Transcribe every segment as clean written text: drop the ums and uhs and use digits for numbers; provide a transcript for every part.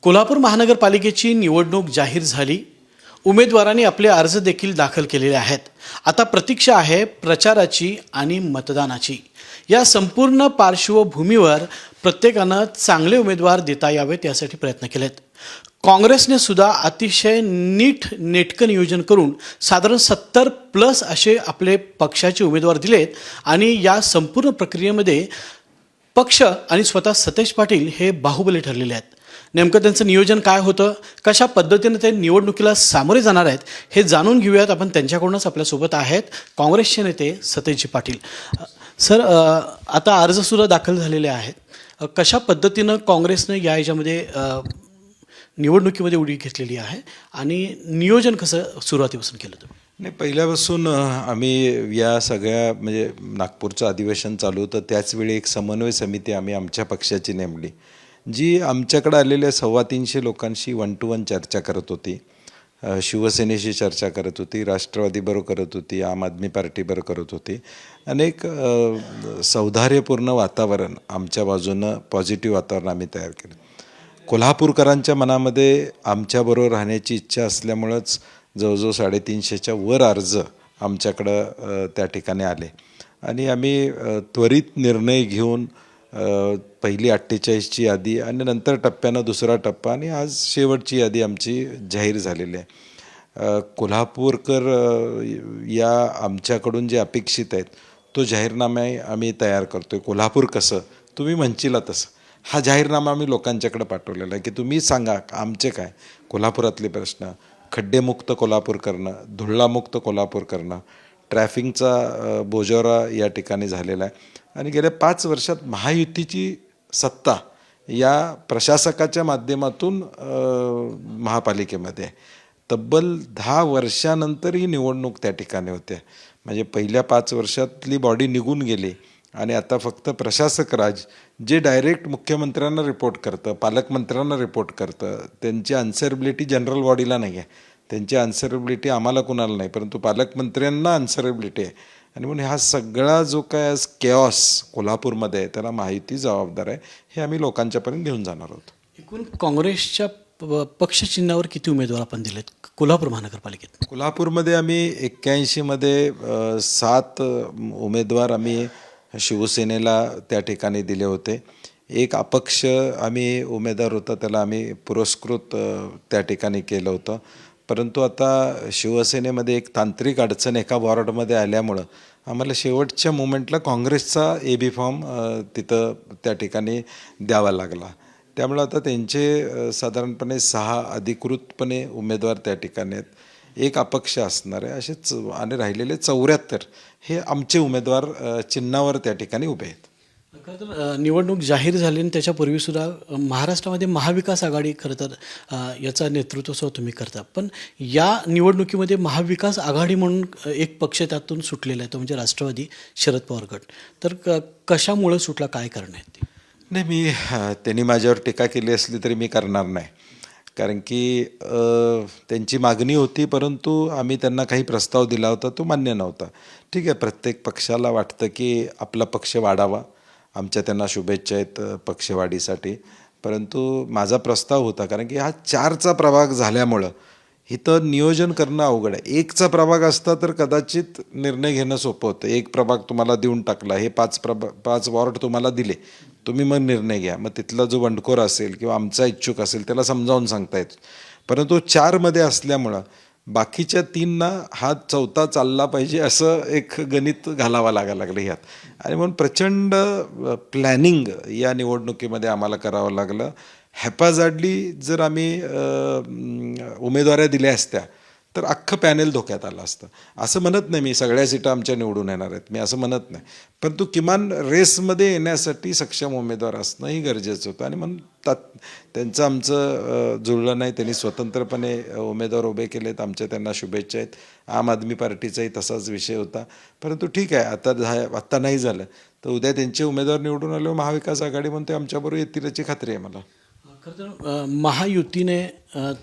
कोल्हापूर महानगरपालिकेची निवडणूक जाहीर झाली. उमेदवारांनी आपले अर्ज देखील दाखल केलेले आहेत. आता प्रतीक्षा आहे प्रचाराची आणि मतदानाची. या संपूर्ण पार्श्वभूमीवर प्रत्येकानं चांगले उमेदवार देता यावेत यासाठी प्रयत्न केलेत. काँग्रेसने सुद्धा अतिशय नेटकं नियोजन करून साधारण 70+ असे आपले पक्षाचे उमेदवार दिलेत आणि या संपूर्ण प्रक्रियेमध्ये पक्ष आणि स्वतः सतेज पाटील हे बाहुबली ठरलेले आहेत. नेमकं त्यांचं नियोजन काय होतं, कशा पद्धतीने ते निवडणुकीला सामोरे जाणार आहेत हे जाणून घेऊयात. आपण त्यांच्याकडूनच आपल्यासोबत आहेत काँग्रेसचे नेते सतेज पाटील. सर, आता अर्जसुद्धा दाखल झालेले आहेत. कशा पद्धतीनं काँग्रेसनं या ह्याच्यामध्ये निवडणुकीमध्ये उडी घेतलेली आहे आणि नियोजन कसं सुरुवातीपासून केलं होतं? नाही, पहिल्यापासून आम्ही या सगळ्या म्हणजे नागपूरचं अधिवेशन चालू होतं त्याचवेळी एक समन्वय समिती आम्ही आमच्या पक्षाची नेमली, जी आमच्याकडे आलेल्या 350 लोकांशी 1 to 1 चर्चा करत होती. शिवसेनेशी चर्चा करत होती, राष्ट्रवादीबरोबर करत होती, आम आदमी पार्टीबरोबर करत होती. अनेक सौहार्दपूर्ण वातावरण आमच्या बाजूनं पॉझिटिव्ह वातावरण आम्ही तयार केलं. कोल्हापूरकरांच्या मनामध्ये आमच्याबरोबर राहण्याची इच्छा असल्यामुळंच जवळजवळ 350च्या वर अर्ज आमच्याकडं त्या ठिकाणी आले आणि आम्ही त्वरित निर्णय घेऊन पहिली 48ची यादी आणि नंतर टप्प्यानं दुसरा टप्पा आणि आज शेवटची यादी आमची जाहीर झालेली आहे. कोल्हापूरकर या आमच्याकडून जे अपेक्षित आहेत तो जाहीरनामा आम्ही तयार करतो आहे. कोल्हापूर कसं तुम्ही म्हणशीला तसं हा जाहीरनामा आम्ही लोकांच्याकडे पाठवलेला आहे की तुम्ही सांगा आमचे काय कोल्हापुरातले प्रश्न, खड्डेमुक्त कोल्हापूर करणं, धुळामुक्त कोल्हापूर करणं, ट्रॅफिकचा बोजोरा या ठिकाणी झालेला आहे. आणि गेल्या 5 वर्षात महायुतीची सत्ता या प्रशासकाच्या माध्यमातून महापालिकेमध्ये आहे. तब्बल 10 वर्षानंतर ही निवडणूक त्या ठिकाणी होते. म्हणजे पहिल्या 5 वर्षातली बॉडी निघून गेली आणि आता फक्त प्रशासक राज जे डायरेक्ट मुख्यमंत्र्यांना रिपोर्ट करतं, पालकमंत्र्यांना रिपोर्ट करतं, त्यांची अन्सरेबिलिटी जनरल बॉडीला नाही आहे, त्यांची अन्सरेबिलिटी आम्हाला कुणाला नाही, परंतु पालकमंत्र्यांना अन्सरेबिलिटी आहे. आणि म्हणून हा सगळा जो काय आज केऑस कोल्हापूरमध्ये आहे त्याला माहिती जबाबदार आहे. हे आम्ही लोकांच्यापर्यंत घेऊन जाणार आहोत. एकूण काँग्रेसच्या पक्षचिन्हावर किती उमेदवार आपण दिलेत कोल्हापूर महानगरपालिकेत? कोल्हापूरमध्ये आम्ही 81मध्ये 7 उमेदवार आम्ही शिवसेनेला त्या ठिकाणी दिले होते. एक अपक्ष आम्ही उमेदवार होता त्याला आम्ही पुरस्कृत त्या ठिकाणी केलं होतं. परंतु आता शिवसेनेमध्ये एक तांत्रिक अडचण एका वॉर्डमध्ये आल्यामुळं आम्हाला शेवटच्या मोमेंटला काँग्रेसचा AB फॉर्म तिथं त्या ठिकाणी द्यावा लागला. त्यामुळं आता त्यांचे साधारणपणे 6 अधिकृतपणे उमेदवार त्या ठिकाणी आहेत, एक अपक्ष असणार आहे, असेच आणि राहिलेले 74 हे आमचे उमेदवार चिन्हावर त्या ठिकाणी उभे आहेत. खरं तर निवडणूक जाहीर झाली आणि त्याच्यापूर्वीसुद्धा महाराष्ट्रामध्ये महाविकास आघाडी खरं तर याचा नेतृत्व तुम्ही करता. पण या निवडणुकीमध्ये महाविकास आघाडी म्हणून एक पक्ष त्यातून सुटलेला आहे, तो म्हणजे राष्ट्रवादी शरद पवार गट. तर कशामुळे सुटला, काय कारण आहे ते? नाही, मी त्यांनी माझ्यावर टीका केली असली तरी मी करणार नाही, कारण की त्यांची मागणी होती परंतु आम्ही त्यांना काही प्रस्ताव दिला होता तो मान्य नव्हता. ठीक आहे, प्रत्येक पक्षाला वाटतं की आपला पक्ष वाढावा, आमच्या त्यांना शुभेच्छा आहेत पक्षवाढीसाठी. परंतु माझा प्रस्ताव होता कारण की हा 4चा प्रभाग झाल्यामुळं इथं नियोजन करणं अवघड आहे. 1चा प्रभाग असता तर कदाचित निर्णय घेणं सोपं होतं. 1 प्रभाग तुम्हाला देऊन टाकला, हे 5 वॉर्ड तुम्हाला दिले, तुम्ही मग निर्णय घ्या. मग तिथला जो बंडखोर असेल किंवा आमचा इच्छुक असेल त्याला समजावून सांगता येतं. परंतु 4मध्ये असल्यामुळं बाकीच्या 3ना हा 4था चालला पाहिजे असं एक गणित घालावं लागलं ह्यात. आणि म्हणून प्रचंड प्लॅनिंग या निवडणुकीमध्ये आम्हाला करावं लागलं. हॅपाझार्डली जर आम्ही उमेदवाऱ्या दिल्या असत्या तर अख्खं पॅनेल धोक्यात आलं असतं. असं म्हणत नाही मी सगळ्या सीटा आमच्या निवडून येणार आहेत, मी असं म्हणत नाही, परंतु किमान रेसमध्ये येण्यासाठी सक्षम उमेदवार असणंही गरजेचं होतं. आणि म्हणून त्यांचं आमचं जुळलं नाही, त्यांनी स्वतंत्रपणे उमेदवार उभे केलेत, आमच्या त्यांना शुभेच्छा आहेत. आम आदमी पार्टीचाही तसाच विषय होता. परंतु ठीक आहे, आत्ता नाही झालं तर उद्या त्यांचे उमेदवार निवडून आल्यावर महाविकास आघाडी म्हणते आमच्याबरोबर येतील याची खात्री आहे मला. खरं तर महायुतीने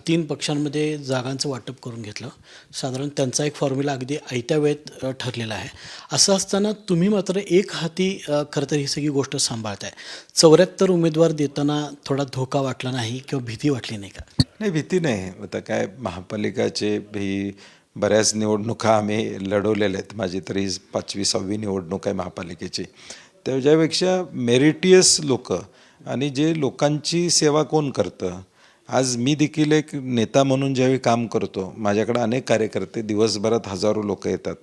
3 पक्षांमध्ये जागांचं वाटप करून घेतलं. साधारण त्यांचा एक फॉर्म्युला अगदी आयत्या वेळेत ठरलेला आहे. असं असताना तुम्ही मात्र एक हाती खरं तर ही सगळी गोष्ट सांभाळताय. 74 उमेदवार देताना थोडा धोका वाटला नाही किंवा भीती वाटली नाही का? नाही, भीती नाही. आता काय महापालिकाचे ही बऱ्याच निवडणुका आम्ही लढवलेल्या आहेत. माझी तरी 5वी-6वी निवडणूक आहे महापालिकेची. त्याच्यापेक्षा मेरिटियस लोकं आणि जे लोकांची सेवा कोण करतं. आज मी देखील एक नेता म्हणून ज्यावेळी काम करतो, माझ्याकडे अनेक कार्यकर्ते दिवसभरात हजारो लोक येतात.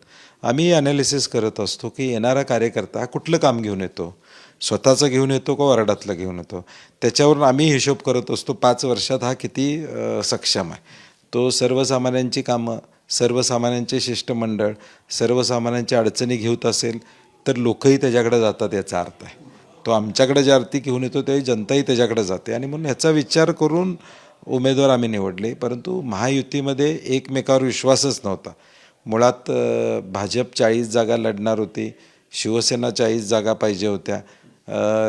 आम्ही ॲनालिसिस करत असतो की येणारा कार्यकर्ता हा कुठलं काम घेऊन येतो, स्वतःचं घेऊन येतो का वार्डातलं घेऊन येतो. त्याच्यावरून आम्ही हिशोब करत असतो 5 वर्षात हा किती सक्षम आहे. तो सर्वसामान्यांची कामं, सर्वसामान्यांचे शिष्टमंडळ, सर्वसामान्यांच्या अडचणी घेऊत असेल तर लोकही त्याच्याकडे जातात याचा अर्थ आहे. तो आमच्याकडे ज्या अर्थी घेऊन येतो त्याही जनताही त्याच्याकडे जाते आणि म्हणून ह्याचा विचार करून उमेदवार आम्ही निवडले. परंतु महायुतीमध्ये एकमेकावर विश्वासच नव्हता. मुळात भाजप 40 जागा लढणार होती, शिवसेना 40 जागा पाहिजे होत्या,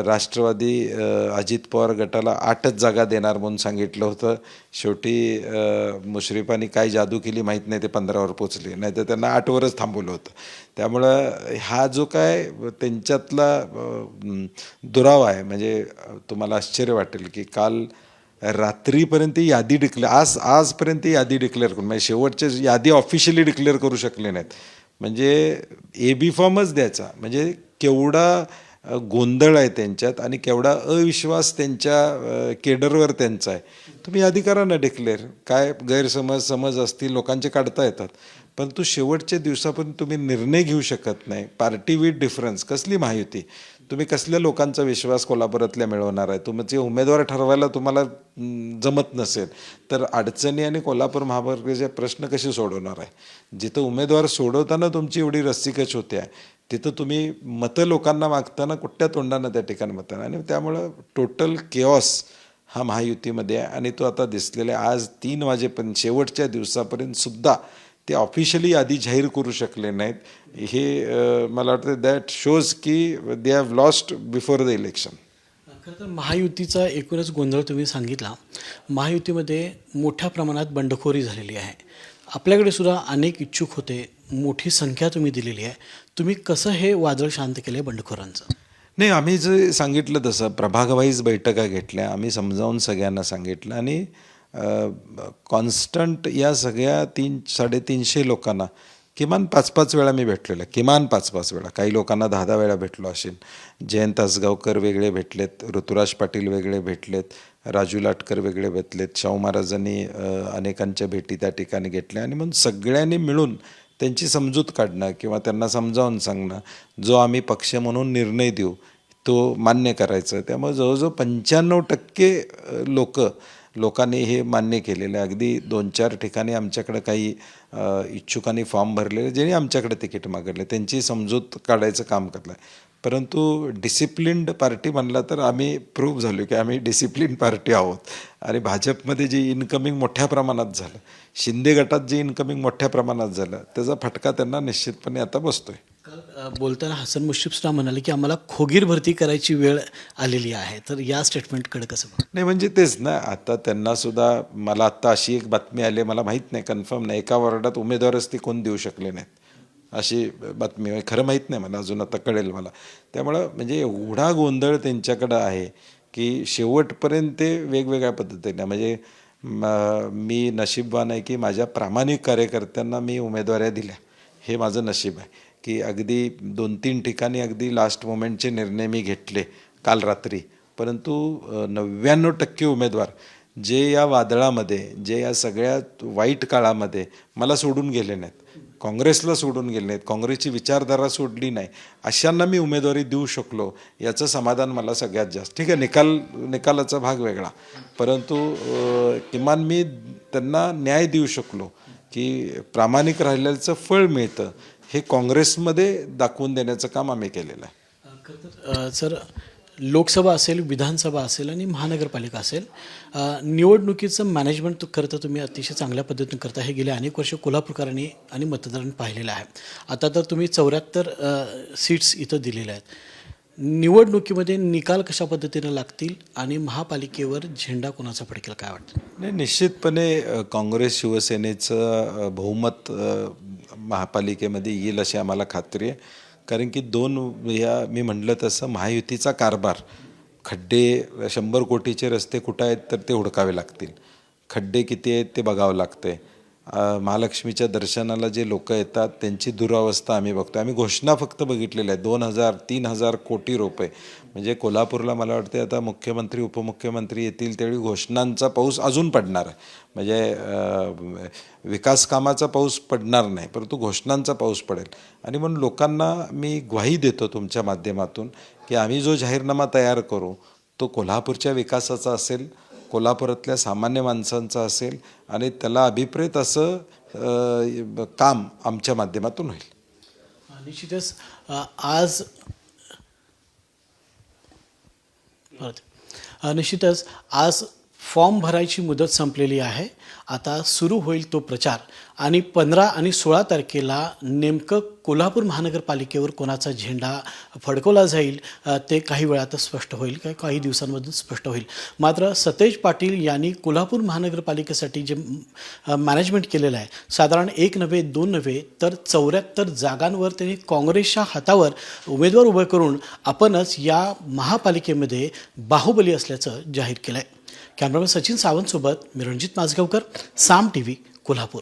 राष्ट्रवादी अजित पवार गटाला 8च जागा देणार म्हणून सांगितलं होतं. शेवटी मुश्रीफांनी काय जादू केली माहीत नाही, ते 15वर पोचले, नाही तर त्यांना 8वरच थांबवलं होतं. त्यामुळं हा जो काय त्यांच्यातला दुरावा आहे, म्हणजे तुम्हाला आश्चर्य वाटेल की काल रात्रीपर्यंत यादी आजपर्यंत यादी डिक्लेअर करून, म्हणजे शेवटचे यादी ऑफिशियली डिक्लेअर करू शकले नाहीत. म्हणजे AB फॉर्मच द्यायचा, म्हणजे केवढा गोंधळ आहे त्यांच्यात आणि केवढा अविश्वास त्यांच्या केडरवर त्यांचा आहे. तुम्ही यादी करा ना डिक्लेअर. काय समज असतील लोकांचे काढता येतात, परंतु शेवटच्या दिवसापर्यंत तुम्ही निर्णय घेऊ शकत नाही. पार्टी विथ डिफरन्स कसली महायुती? तुम्ही कसल्या लोकांचा विश्वास कोल्हापुरातल्या मिळवणार आहे? तुमचे उमेदवार ठरवायला तुम्हाला जमत नसेल तर अडचणी आणि कोल्हापूर महापालिकेचे प्रश्न कसे सोडवणार आहे? जिथं उमेदवार सोडवताना तुमची एवढी रस्सीकच होते आहे, तिथं तुम्ही मतं लोकांना मागताना कुठल्या तोंडानं त्या ठिकाणी मतं. आणि त्यामुळं टोटल केऑस हा महायुतीमध्ये आहे आणि तो आता दिसलेला आहे. आज 3 वाजेपर्यंत शेवटच्या दिवसापर्यंत सुद्धा ते ऑफिशियली यादी जाहीर करू शकले नाहीत. हे मला वाटतं दॅट शोज की they have lost before the election. खरं तर महायुतीचा एकूणच गोंधळ तुम्ही सांगितला. महायुतीमध्ये मोठ्या प्रमाणात बंडखोरी झालेली आहे. आपल्याकडे सुद्धा अनेक इच्छुक होते, मोठी संख्या तुम्ही दिलेली आहे. तुम्ही कसं हे वादळ शांत केलं आहे बंडखोरांचं? नाही, आम्ही जे सांगितलं तसं प्रभागवाईज बैठका घेतल्या, आम्ही समजावून सगळ्यांना सांगितलं आणि कॉन्स्टंट या सगळ्या 300-350 लोकांना किमान 5-5 वेळा मी भेटलेलं आहे. किमान 5-5 वेळा, काही लोकांना 10-10 वेळा भेटलो असेल. जयंत आसगावकर वेगळे भेटलेत, ऋतुराज पाटील वेगळे भेटलेत, राजू लाटकर वेगळे भेटलेत, शाहू महाराजांनी अनेकांच्या भेटी त्या ठिकाणी घेतल्या आणि मग सगळ्यांनी मिळून त्यांची समजूत काढणं किंवा त्यांना समजावून सांगणं, जो आम्ही पक्ष म्हणून निर्णय देऊ तो मान्य करायचं. त्यामुळे जवळजवळ 95% लोकांनी हे मान्य केलेलं आहे. अगदी 2-4 ठिकाणी आमच्याकडे काही इच्छुकांनी फॉर्म भरलेले, ज्यांनी आमच्याकडे तिकीट मागितले, त्यांची समजूत काढायचं काम केलं आहे. परंतु डिसिप्लिन्ड पार्टी म्हणला तर आम्ही प्रूव्ह झालो की आम्ही डिसिप्लिन पार्टी आहोत. आणि भाजपमध्ये जे इन्कमिंग मोठ्या प्रमाणात झालं, शिंदे गटात जे इन्कमिंग मोठ्या प्रमाणात झालं, त्याचा फटका त्यांना निश्चितपणे आता बसतोय. काल बोलताना हसन मुश्रीफ सुद्धा म्हणाले की आम्हाला खोगीर भरती करायची वेळ आलेली आहे. तर या स्टेटमेंटकडे कसं बघता? नाही, म्हणजे तेच ना, आता त्यांना सुद्धा, मला आत्ता अशी एक बातमी आली, मला माहीत नाही, कन्फर्म नाही, एका वॉर्डात उमेदवारच ते कोण देऊ शकले नाहीत, अशी बातमी. खरं माहीत नाही मला, अजून आता कळेल मला. त्यामुळं म्हणजे एवढा गोंधळ त्यांच्याकडं आहे की शेवटपर्यंत ते वेगवेगळ्या पद्धतीने, म्हणजे मी नशीबवान आहे की माझ्या प्रामाणिक कार्यकर्त्यांना मी उमेदवाऱ्या दिल्या. हे माझं नशीब आहे की अगदी 2-3 ठिकाणी अगदी लास्ट मोमेंटचे निर्णय मी घेतले काल रात्री. परंतु 99% उमेदवार जे या वादळामध्ये, जे या सगळ्या वाईट काळामध्ये मला सोडून गेले नाहीत, काँग्रेसला सोडून गेले नाहीत, काँग्रेसची विचारधारा सोडली नाही, अशांना मी उमेदवारी देऊ शकलो, याचं समाधान मला सगळ्यात जास्त. ठीक आहे, निकालाचा भाग वेगळा, परंतु किमान मी त्यांना न्याय देऊ शकलो की प्रामाणिक राहिलेलं फळ मिळतं, हे काँग्रेसमध्ये दाखवून देण्याचं काम आम्ही केलेलं आहे. खरं तर सर, लोकसभा असेल, विधानसभा असेल आणि महानगरपालिका असेल, निवडणुकीचं मॅनेजमेंट खरं तर तुम्ही अतिशय चांगल्या पद्धतीने करता. हे गेले अनेक वर्ष कोल्हापूरकरांनी आणि मतदारांनी पाहिलेलं आहे. आता तर तुम्ही 74 सीट्स इथं दिलेल्या आहेत. निवडणुकीमध्ये निकाल कशा पद्धतीने लागतील आणि महापालिकेवर झेंडा कोणाचा फडकेल काय वाटतं? नाही, निश्चितपणे काँग्रेस शिवसेनेचं बहुमत महापालिकेमध्ये येईल अशी आम्हाला खात्री आहे. कारण की मी म्हटलं तसं महायुतीचा कारभार, खड्डे 100 कोटीचे रस्ते कुठं आहेत तर ते हुडकावे लागतील, खड्डे किती आहेत ते बघावं लागतं आहे. महालक्ष्मीच्या दर्शनाला जे लोक येतात त्यांची दुरावस्था आम्ही बघतो. आम्ही घोषणा फक्त बघितलेल्या आहेत, 2,000-3,000 कोटी रुपये. म्हणजे कोल्हापूरला मला वाटते आता मुख्यमंत्री उपमुख्यमंत्री येतील त्यावेळी घोषणांचा पाऊस अजून पडणार आहे. म्हणजे विकास कामाचा पाऊस पडणार नाही, परंतु घोषणांचा पाऊस पडेल. आणि म्हणून लोकांना मी ग्वाही देतो तुमच्या माध्यमातून की आम्ही जो जाहीरनामा तयार करू तो कोल्हापूरच्या विकासाचा असेल, कोल्हापुरातल्या सामान्य माणसांचा असेल आणि त्याला अभिप्रेत असं काम आमच्या माध्यमातून होईल. निश्चितच आज निश्चितच आज फॉर्म भरायची मुदत संपलेली आहे. आता सुरू होईल तो प्रचार आणि 15 आणि 16 तारखेला नेमकं कोल्हापूर महानगरपालिकेवर कोणाचा झेंडा फडकवला जाईल ते काही वेळातच स्पष्ट होईल, काही दिवसांमधून स्पष्ट होईल. मात्र सतेज पाटील यांनी कोल्हापूर महानगरपालिकेसाठी जे मॅनेजमेंट केलेलं आहे, साधारण 1 नव्हे 2 नव्हे तर 74 जागांवर त्यांनी काँग्रेसच्या हातावर उमेदवार उभे करून आपणच या महापालिकेमध्ये बाहुबली असल्याचं जाहीर केलं आहे. कॅमेरामॅन सचिन सावंतसोबत मी रणजित माजगावकर, साम TV, कोल्हापूर.